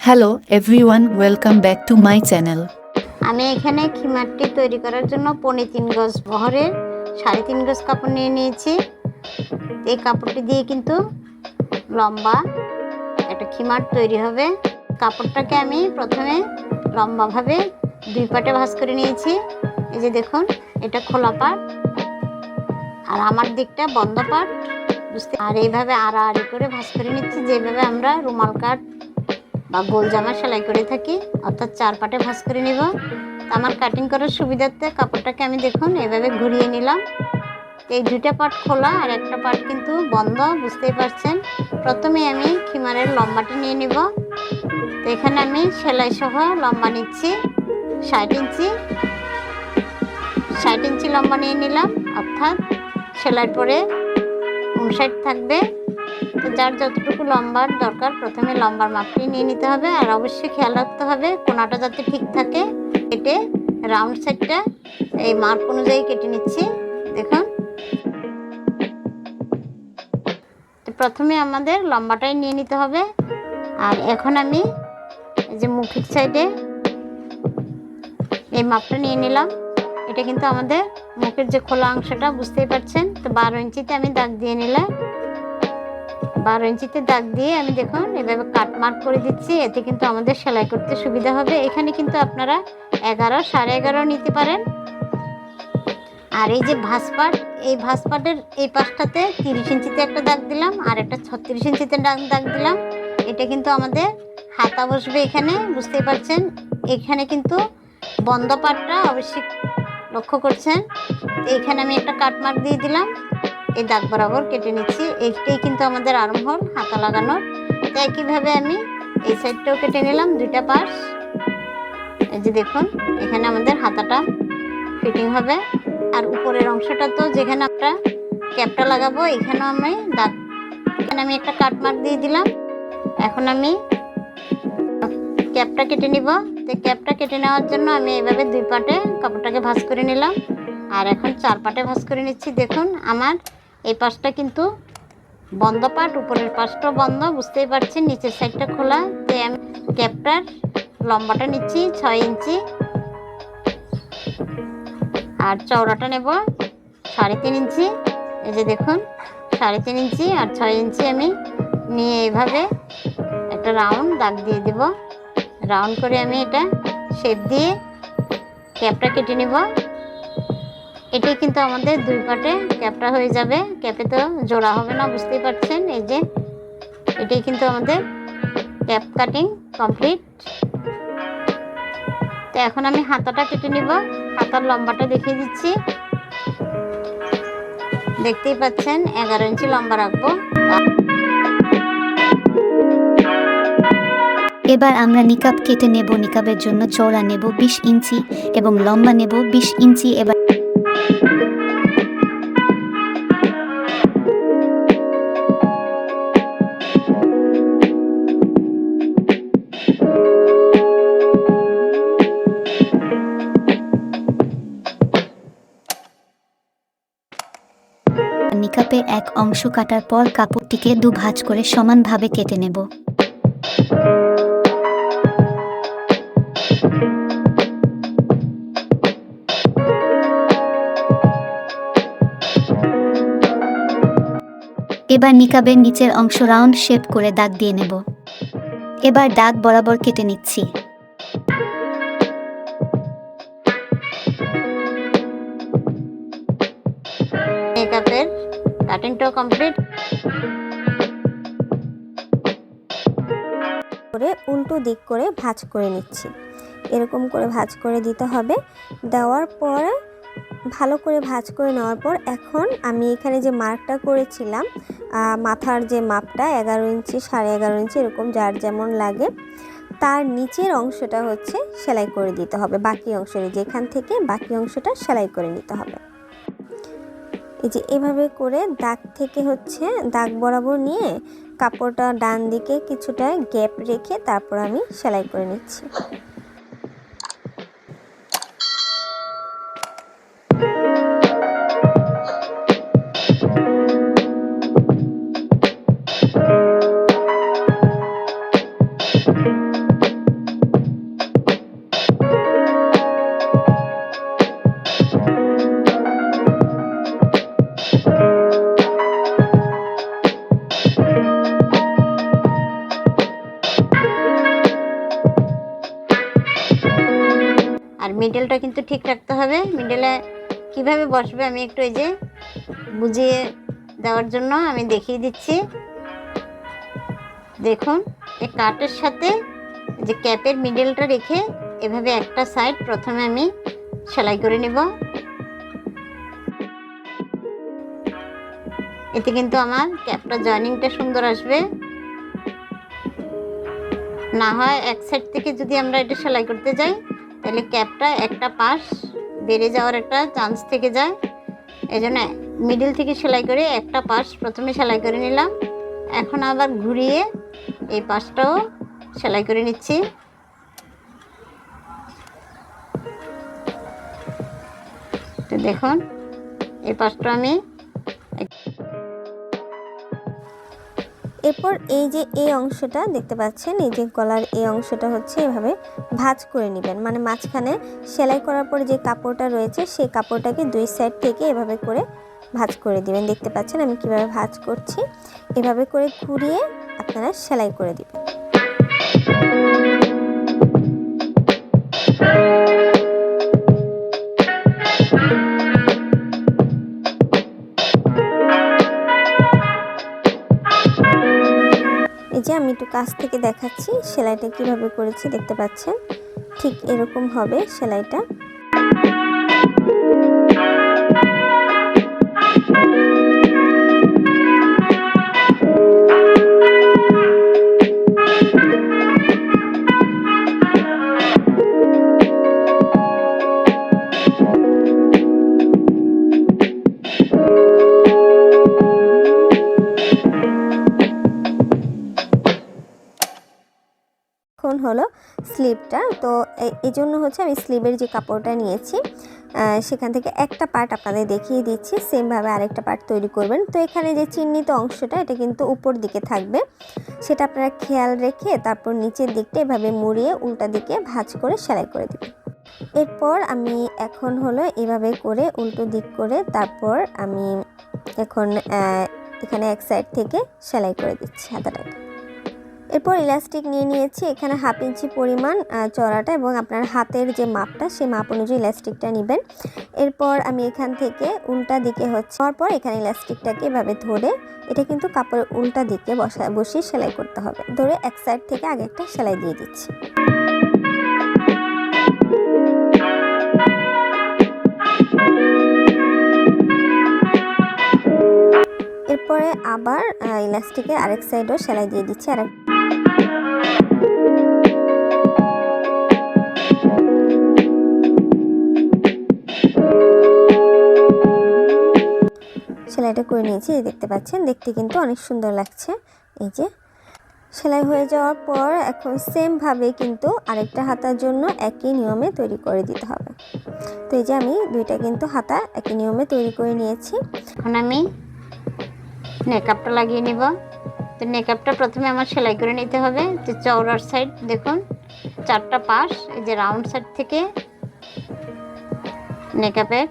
Hello everyone, welcome back to my channel. আমি এখানে খিমারটি তৈরি করার জন্য 3.5 গজ বহরের 3.5 গজ কাপড় নিয়ে নিয়েছি। এই কাপড়টি দিয়ে কিন্তু লম্বা একটা খিমার তৈরি হবে। কাপড়টাকে আমি প্রথমে লম্বাভাবে দুই পাটে ভাঁজ করে নিয়েছি। এই যে দেখুন, এটা খোলা পাট আর আমার দিকটা বন্ধ পাট, আর এইভাবে আড়াআড়ি করে ভাঁজ করে নিচ্ছি, যেভাবে আমরা রুমাল কাট বা গোল জামা সেলাই করে থাকি, অর্থাৎ 4 পাটে ভাঁজ করে নিব। আমার কাটিং করার সুবিধার্থে কাপড়টাকে আমি দেখুন এভাবে ঘুরিয়ে নিলাম। এই দুইটা পাট খোলা আর একটা পাট কিন্তু বন্ধ, বুঝতেই পারছেন। প্রথমে আমি খিমারের লম্বাটা নিয়ে নিব। তো এখানে আমি সেলাই সহ লম্বা নিচ্ছি 60 ইঞ্চি লম্বা নিয়ে নিলাম, অর্থাৎ সেলাই পরে 59 থাকবে। তো যার যতটুকু লম্বার দরকার প্রথমে লম্বার মাপটি নিয়ে নিতে হবে, আর অবশ্যই খেয়াল রাখতে হবে কোনাটা যাতে ঠিক থাকে। কেটে রাউন্ড সাইডটা এই মার্ক অনুযায়ী কেটে নিচ্ছি। দেখুন, প্রথমে আমাদের লম্বাটাই নিয়ে নিতে হবে। আর এখন আমি এই যে মুখের সাইডে এই মাপটা নিয়ে নিলাম। এটা কিন্তু আমাদের মুখের যে খোলা অংশটা, বুঝতেই পারছেন। তো 12 ইঞ্চিতে আমি দাগ দিয়ে নিলাম। 12 ইঞ্চিতে দাগ দিয়ে আমি দেখুন এভাবে কাট মার্ক করে দিচ্ছি। এতে কিন্তু আমাদের সেলাই করতে সুবিধা হবে। এখানে কিন্তু আপনারা 11, 11.5 নিতে পারেন। আর এই যে ভাঁজপাট, এই ভাঁজপাটের এই পাশটাতে 30 ইঞ্চিতে একটা দাগ দিলাম, আর একটা 36 ইঞ্চিতে দাগ দিলাম। এটা কিন্তু আমাদের হাতা বসবে এখানে, বুঝতেই পারছেন। এখানে কিন্তু বন্ধ পাটটা অবশ্যই লক্ষ্য করছেন। এইখানে আমি একটা কাট মার্ক দিয়ে দিলাম, এই দাগ বরাবর কেটে নিচ্ছি। এইটাই কিন্তু আমাদের আরম্ভর হাতা লাগানোর। তো একইভাবে আমি এই সাইডটাও কেটে নিলাম, দুইটা পাশ। এই যে দেখুন, এখানে আমাদের হাতাটা ফিটিং হবে। আর উপরের অংশটা তো যেখানে আমরা ক্যাপটা লাগাবো, এখানেও আমি দাগ, এখানে আমি একটা কাট মার্ক দিয়ে দিলাম। এখন আমি ক্যাপটা কেটে নিব। তো ক্যাপটা কেটে নেওয়ার জন্য আমি এইভাবে দুই পাটে কাপড়টাকে ভাঁজ করে নিলাম, আর এখন 4 পাটে ভাঁজ করে নিচ্ছি। দেখুন, আমার এই পাশটা কিন্তু বন্ধ পাট, উপরের পাশটাও বন্ধ, বুঝতেই পারছেন। নিচের সাইডটা খোলা। তো আমি ক্যাপটার লম্বাটা নিচ্ছি 6 ইঞ্চি, আর চওড়াটা নেব 3.5 ইঞ্চি। এই যে দেখুন, 3.5 ইঞ্চি আর 6 ইঞ্চি আমি নিয়ে এইভাবে একটা রাউন্ড দাগ দিয়ে দেব। রাউন্ড করে আমি এটা শেপ দিয়ে ক্যাপটা কেটে নেব। এটাই কিন্তু আমাদের দুই পাটে ক্যাপটা হয়ে যাবে। ক্যাপে তো জোড়া হবে না, বুঝতেই পারছেন। এই যে এটাই কিন্তু আমাদের ক্যাপ কাটিং কমপ্লিট। তো এখন আমি হাতাটা কেটে নিব। হাতার লম্বাটা দেখিয়ে দিচ্ছি, দেখতেই পাচ্ছেন 11 ইঞ্চি লম্বা রাখবো। এবার আমরা নিকাব কেটে নেব। নিকাবের জন্য চওড়া নেব 20 ইঞ্চি এবং লম্বা নেব 20 ইঞ্চি। এবার নিকাবে এক অংশ কাটার পর কাপড়টিকে দুভাঁজ করে সমানভাবে কেটে নেব। এবার নিকাবের নিচের অংশ রাউন্ড শেপ করে দাগ দিয়ে নেব। এবার দাগ বরাবর কেটে নিচ্ছি। মেকআপের কাটিংটাও কমপ্লিট করে উল্টো দিক করে ভাঁজ করে নিচ্ছি। এরকম করে ভাঁজ করে দিতে হবে। দেওয়ার পর ভালো করে ভাঁজ করে নেওয়ার পর এখন আমি এখানে যে মার্কটা করেছিলাম, মাথার যে মাপটা 11 ইঞ্চি, 11.5 ইঞ্চি, এরকম যার যেমন লাগে, তার নিচের অংশটা হচ্ছে সেলাই করে দিতে হবে। বাকি অংশের যেখান থেকে বাকি অংশটা সেলাই করে নিতে হবে। এই যে এভাবে করে দাগ থেকে হচ্ছে দাগ বরাবর নিয়ে কাপড়টা ডান দিকে কিছুটা গ্যাপ রেখে তারপর আমি সেলাই করে নিচ্ছি। আর মিডলটা কিন্তু ঠিক রাখতে হবে। মিডলে কিভাবে বসবে আমি একটু এই যে বুঝিয়ে দেওয়ার জন্য আমি দেখিয়ে দিচ্ছি। দেখুন, এই কাটের সাথে যে ক্যাপের মিডলটা রেখে এভাবে একটা সাইড প্রথমে আমি সেলাই করে নিব। এতে কিন্তু আমার ক্যাপটা জয়েনিংটা সুন্দর আসবে। না হয় এক সাইড থেকে যদি আমরা এটা সেলাই করতে যাই তাহলে ক্যাপটা একটা পাশ বেড়ে যাওয়ার একটা চান্স থেকে যায়। এই জন্য মিডল থেকে সেলাই করে একটা পাশ প্রথমে সেলাই করে নিলাম। এখন আবার ঘুরিয়ে এই পাশটাও সেলাই করে নিচ্ছি। তো দেখুন, এই পাশটা আমি এরপর এই যে এই অংশটা দেখতে পাচ্ছেন, এই যে গলার এই অংশটা হচ্ছে এভাবে ভাঁজ করে নেবেন। মানে মাঝখানে সেলাই করার পরে যে কাপড়টা রয়েছে সেই কাপড়টাকে দুই সাইড থেকে এভাবে করে ভাঁজ করে দিবেন। দেখতে পাচ্ছেন আমি কিভাবে ভাঁজ করছি। এভাবে করে ঘুরিয়ে আপনারা সেলাই করে দিবেন। এই যে আমি একটু কাছ থেকে দেখাচ্ছি সেলাইটা কিভাবে করেছি, দেখতে পাচ্ছেন ঠিক এরকম হবে সেলাইটা। এখন হলো স্লিভটা। তো এই জন্য হচ্ছে আমি স্লিভের যে কাপড়টা নিয়েছি সেখান থেকে একটা পার্ট আপনাদের দেখিয়ে দিচ্ছি, সেমভাবে আরেকটা পার্ট তৈরি করবেন। তো এখানে যে চিহ্নিত অংশটা এটা কিন্তু উপর দিকে থাকবে, সেটা আপনারা খেয়াল রেখে তারপর নিচের দিকটা এভাবে মুড়িয়ে উল্টা দিকে ভাঁজ করে সেলাই করে দেবেন। এরপর আমি এখন হলো এভাবে করে উল্টো দিক করে তারপর আমি এখন এখানে এক সাইড থেকে সেলাই করে দিচ্ছি হাতাটাকে। এরপর ইলাস্টিক নিয়ে নিয়েছি এখানে 1/2 ইঞ্চি পরিমাণ চড়াটা, এবং আপনার হাতের যে মাপটা সেই মাপ অনুযায়ী ইলাস্টিকটা নেবেন। এরপর আমি এখান থেকে উল্টা দিকে হচ্ছে পর এখানে ইলাস্টিকটাকে এভাবে ধরে, এটা কিন্তু কাপড়ের উল্টা দিকে বসিয়ে সেলাই করতে হবে। ধরে এক সাইড থেকে আগে একটা সেলাই দিয়ে দিচ্ছি। এরপরে আবার ইলাস্টিকের আরেক সাইডও সেলাই দিয়ে দিচ্ছি। সেলাইটা করে নিয়েছি, দেখতে পাচ্ছেন দেখতে কিন্তু অনেক সুন্দর লাগছে। এই যে সেলাই হয়ে যাওয়ার পর এখন সেমভাবে কিন্তু আরেকটা হাতার জন্য একই নিয়মে তৈরি করে দিতে হবে। তো এই যে আমি দুইটা কিন্তু হাতা একই নিয়মে তৈরি করে নিয়েছি। এখন আমি নেকআপটা লাগিয়ে নিব। তো নেকআপটা প্রথমে আমার সেলাই করে নিতে হবে। যে চওড়ার সাইড দেখুন 4টা পাশ, এই যে রাউন্ড সাইড থেকে নেকআপের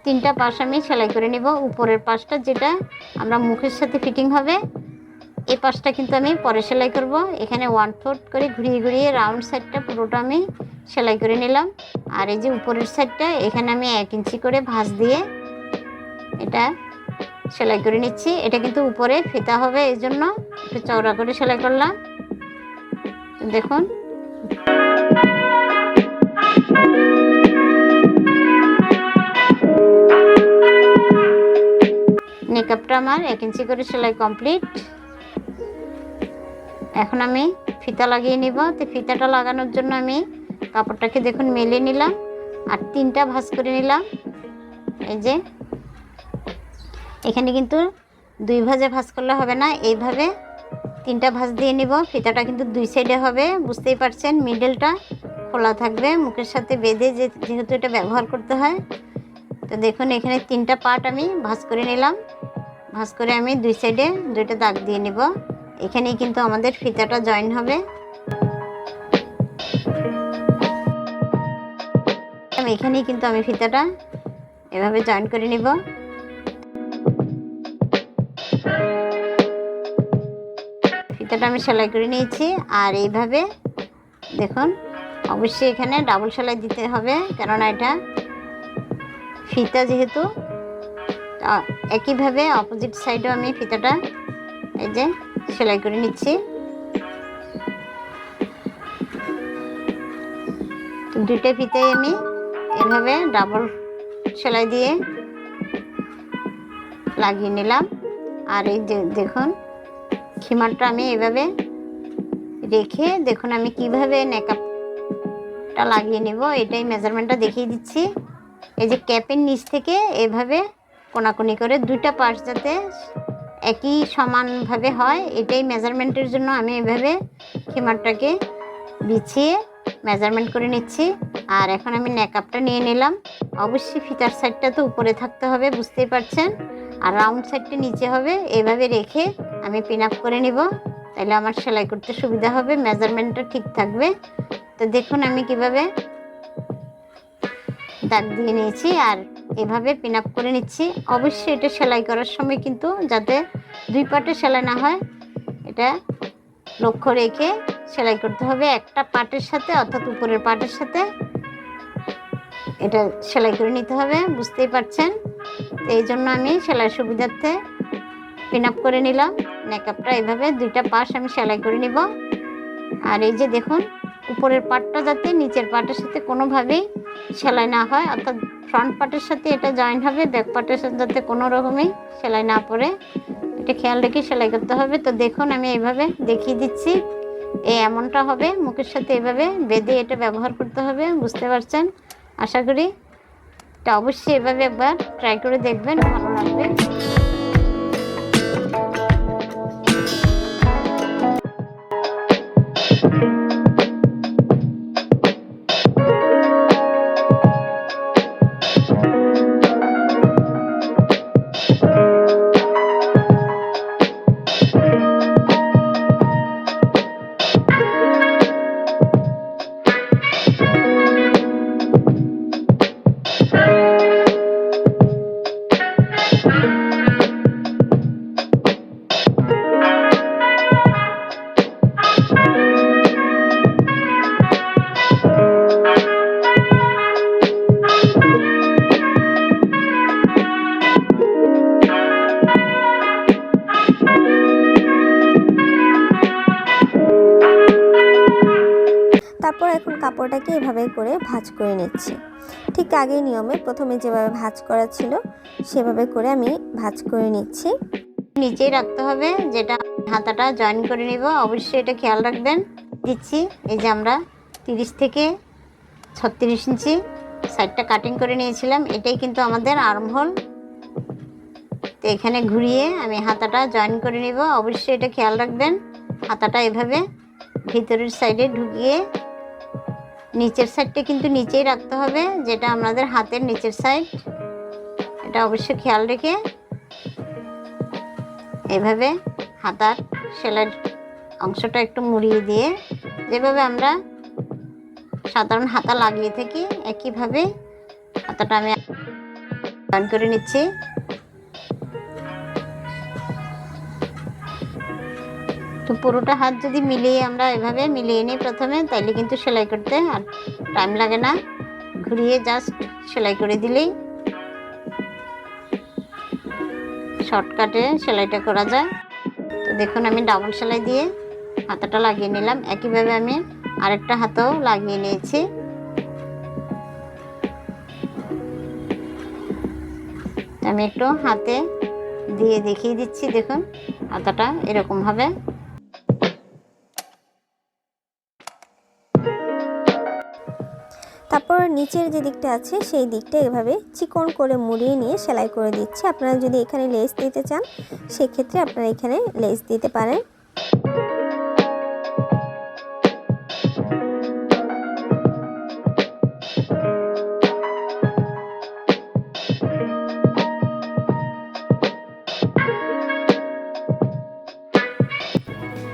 3টা পাশ আমি সেলাই করে নিব। উপরের পাশটা যেটা আমরা মুখের সাথে ফিটিং হবে, এই পাশটা কিন্তু আমি পরে সেলাই করব। এখানে 1/4 করে ঘুরিয়ে ঘুরিয়ে রাউন্ড সাইডটা পুরোটা আমি সেলাই করে নিলাম। আর এই যে উপরের সাইডটা এখানে আমি 1 ইঞ্চি করে ভাঁজ দিয়ে এটা সেলাই করে নিচ্ছি। এটা কিন্তু উপরে ফিতা হবে, এই জন্য একটু চওড়া করে সেলাই করলাম। দেখুন নেকআপটা আমার 1 ইঞ্চি করে সেলাই কমপ্লিট। এখন আমি ফিতা লাগিয়ে নিব। তো ফিতাটা লাগানোর জন্য আমি কাপড়টাকে দেখুন মেলে নিলাম আর 3টা ভাঁজ করে নিলাম। এই যে এখানে কিন্তু 2 ভাঁজে ভাঁজ করলে হবে না, এইভাবে 3টা ভাঁজ দিয়ে নিব। ফিতাটা কিন্তু 2 সাইডে হবে, বুঝতেই পারছেন। মিডলটা খোলা থাকবে মুখের সাথে বেঁধে, যেহেতু এটা ব্যবহার করতে হয়। তো দেখুন এখানে 3টা পার্ট আমি ভাঁজ করে নিলাম। ভাঁজ করে আমি 2 সাইডে 2টা দাগ দিয়ে নিব। এখানেই কিন্তু আমাদের ফিতাটা জয়েন হবে। এখানেই কিন্তু আমি ফিতাটা এভাবে জয়েন করে নিব। ফিতাটা আমি সেলাই করে নিয়েছি। আর এইভাবে দেখুন অবশ্যই এখানে ডাবল সেলাই দিতে হবে, কেননা এটা ফিতা যেহেতু। একইভাবে অপোজিট সাইডেও আমি ফিতাটা এই যে সেলাই করে নিচ্ছি। দুইটা ফিতাই আমি এভাবে ডাবল সেলাই দিয়ে লাগিয়ে নিলাম। আর এই যে দেখুন খিমারটা আমি এভাবে রেখে দেখুন আমি কিভাবে নেকআপটা লাগিয়ে নেব, এটাই মেজারমেন্টটা দেখিয়ে দিচ্ছি। এই যে ক্যাপের নিচ থেকে এভাবে কোনাকুনি করে দুইটা পাশ যাতে একই সমানভাবে হয়, এটাই মেজারমেন্টের জন্য আমি এভাবে খিমারটাকে বিছিয়ে মেজারমেন্ট করে নিচ্ছি। আর এখন আমি নেকআপটা নিয়ে নিলাম। অবশ্যই ফিতার সাইডটা তো উপরে থাকতে হবে, বুঝতেই পারছেন, আর রাউন্ড সাইডটা নিচে হবে। এভাবে রেখে আমি পিন আপ করে নিব, তাহলে আমার সেলাই করতে সুবিধা হবে, মেজারমেন্টটা ঠিক থাকবে। তো দেখুন আমি কিভাবে দাগ দিয়ে নিয়েছি আর এভাবে পিন আপ করে নিচ্ছি। অবশ্যই এটা সেলাই করার সময় কিন্তু যাতে দুই পাটে সেলাই না হয় এটা লক্ষ্য রেখে সেলাই করতে হবে। একটা পাটের সাথে অর্থাৎ উপরের পাটের সাথে এটা সেলাই করে নিতে হবে, বুঝতেই পারছেন। এই জন্য আমি সেলাই সুবিধার্থে পিন আপ করে নিলাম। নেকআপটা এইভাবে দুইটা পাশ আমি সেলাই করে নিব। আর এই যে দেখুন উপরের পাটটা যাতে নিচের পাটের সাথে কোনোভাবেই সেলাই না হয়, অর্থাৎ ফ্রন্ট পার্টের সাথে এটা জয়েন হবে, ব্যাক পার্টের সাথে যাতে কোনো রকমই সেলাই না পড়ে, এটা খেয়াল রেখে সেলাই করতে হবে। তো দেখুন আমি এইভাবে দেখিয়ে দিচ্ছি, এই এমনটা হবে, মুখের সাথে এভাবে বেঁধে এটা ব্যবহার করতে হবে, বুঝতে পারছেন। আশা করি এটা অবশ্যই এভাবে একবার ট্রাই করে দেখবেন, ভালো লাগবে। তারপর এখন কাপড়টাকে এভাবে করে ভাঁজ করে নিচ্ছি। ঠিক আগের নিয়মে প্রথমে যেভাবে ভাঁজ করা ছিল সেভাবে করে আমি ভাঁজ করে নিচ্ছি। নিচেই রাখতে হবে, যেটা হাতাটা জয়েন করে নিব, অবশ্যই এটা খেয়াল রাখবেন। দিচ্ছি এই যে আমরা 30 থেকে 36 ইঞ্চি সাইডটা কাটিং করে নিয়েছিলাম, এটাই কিন্তু আমাদের আর্মহোল। তো এখানে ঘুরিয়ে আমি হাতাটা জয়েন করে নিব, অবশ্যই এটা খেয়াল রাখবেন। হাতাটা এভাবে ভিতরের সাইডে ঢুকিয়ে নিচের সাইডটা কিন্তু নিচেই রাখতে হবে, যেটা আমাদের হাতের নিচের সাইড, এটা অবশ্যই খেয়াল রেখে এভাবে হাতার সেলাইয়ের অংশটা একটু মুড়িয়ে দিয়ে যেভাবে আমরা সাধারণ হাতা লাগিয়ে থাকি একইভাবে হাতাটা আমি জয়েন করে নিচ্ছি। তো পুরোটা হাত যদি মিলিয়ে আমরা এভাবে মিলিয়ে নিই প্রথমে, তাইলে কিন্তু সেলাই করতে আর টাইম লাগে না, ঘুরিয়ে জাস্ট সেলাই করে দিলেই শর্টকাটে সেলাইটা করা যায়। তো দেখুন আমি ডাবল সেলাই দিয়ে হাতাটা লাগিয়ে নিলাম, একইভাবে আমি আরেকটা হাতও লাগিয়ে নিয়েছি। আমি একটু হাতে দিয়ে দেখিয়ে দিচ্ছি, দেখুন হাতাটা এরকম হবে। তারপর নিচের যে দিকটা আছে সেই দিকটা এভাবে চিকন করে মুড়িয়ে নিয়ে সেলাই করে দিচ্ছি। আপনারা যদি এখানে লেস দিতে চান সেক্ষেত্রে আপনারা এখানে লেস দিতে পারেন।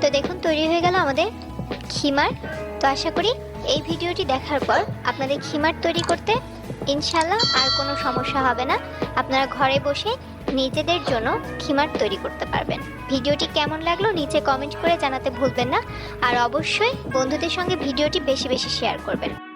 তো দেখুন তৈরি হয়ে গেল আমাদের খিমার। তো আশা করি এই ভিডিওটি দেখার পর আপনাদের খিমার তৈরি করতে ইনশাল্লাহ আর কোনো সমস্যা হবে না। আপনারা ঘরে বসে নিজেদের জন্য খিমার তৈরি করতে পারবেন। ভিডিওটি কেমন লাগলো নিচে কমেন্ট করে জানাতে ভুলবেন না, আর অবশ্যই বন্ধুদের সঙ্গে ভিডিওটি বেশি বেশি শেয়ার করবেন।